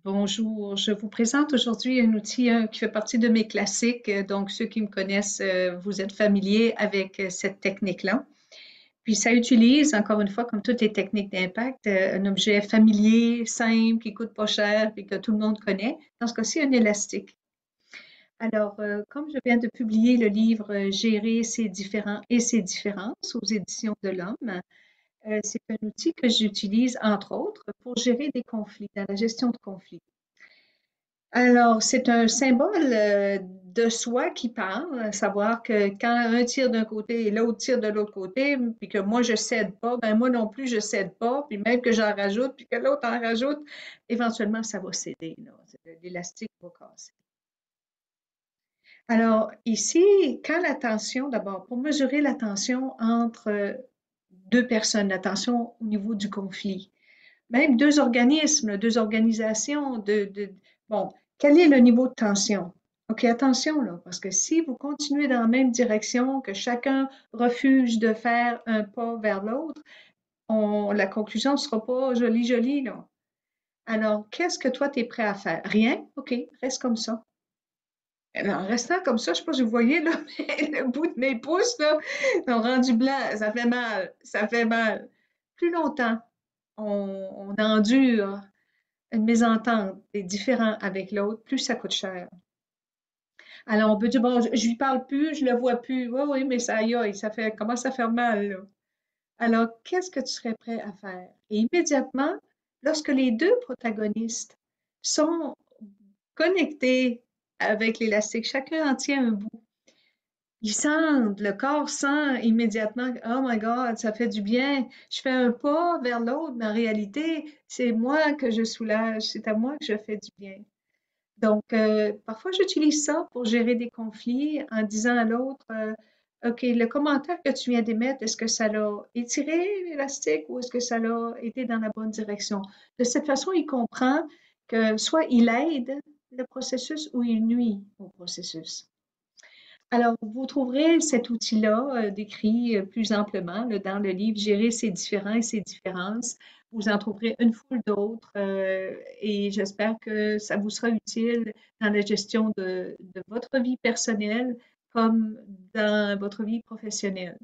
Bonjour, je vous présente aujourd'hui un outil qui fait partie de mes classiques. Donc, ceux qui me connaissent, vous êtes familiers avec cette technique-là. Puis, ça utilise, encore une fois, comme toutes les techniques d'impact, un objet familier, simple, qui coûte pas cher et que tout le monde connaît. Dans ce cas-ci, un élastique. Alors, comme je viens de publier le livre Gérer ses différents et ses différences aux éditions de l'Homme, c'est un outil que j'utilise, entre autres, pour gérer des conflits, dans la gestion de conflits. Alors, c'est un symbole de soi qui parle, à savoir que quand un tire d'un côté et l'autre tire de l'autre côté, puis que moi je cède pas, ben moi non plus je cède pas, puis même que j'en rajoute, puis que l'autre en rajoute, éventuellement ça va céder, là. L'élastique va casser. Alors ici, quand la tension, d'abord, pour mesurer la tension entre deux personnes, la tension au niveau du conflit, même deux organismes, deux organisations, bon, quel est le niveau de tension? OK, attention là, parce que si vous continuez dans la même direction, que chacun refuse de faire un pas vers l'autre, la conclusion ne sera pas jolie, jolie, là. Alors, qu'est-ce que toi, tu es prêt à faire? Rien? OK, reste comme ça. En restant comme ça, je ne sais pas si vous voyez, là, mais le bout de mes pouces, là, sont rendus blancs. Ça fait mal. Ça fait mal. Plus longtemps on endure une mésentente est différent avec l'autre, plus ça coûte cher. Alors, on peut dire, bon, je lui parle plus, je le vois plus. Oui, oui, mais ça y est, ça fait, commence à faire mal, là. Alors, qu'est-ce que tu serais prêt à faire? Et immédiatement, lorsque les deux protagonistes sont connectés avec l'élastique, chacun en tient un bout. Ils sentent, le corps sent immédiatement, oh my God, ça fait du bien. Je fais un pas vers l'autre, mais en réalité, c'est moi que je soulage, c'est à moi que je fais du bien. Donc, parfois, j'utilise ça pour gérer des conflits en disant à l'autre, OK, le commentaire que tu viens d'émettre, est-ce que ça l'a étiré l'élastique ou est-ce que ça l'a été dans la bonne direction? De cette façon, il comprend que soit il aide le processus ou il nuit au processus. Alors, vous trouverez cet outil-là décrit plus amplement là, dans le livre Gérer ses différends et ses différences. Vous en trouverez une foule d'autres et j'espère que ça vous sera utile dans la gestion de votre vie personnelle comme dans votre vie professionnelle.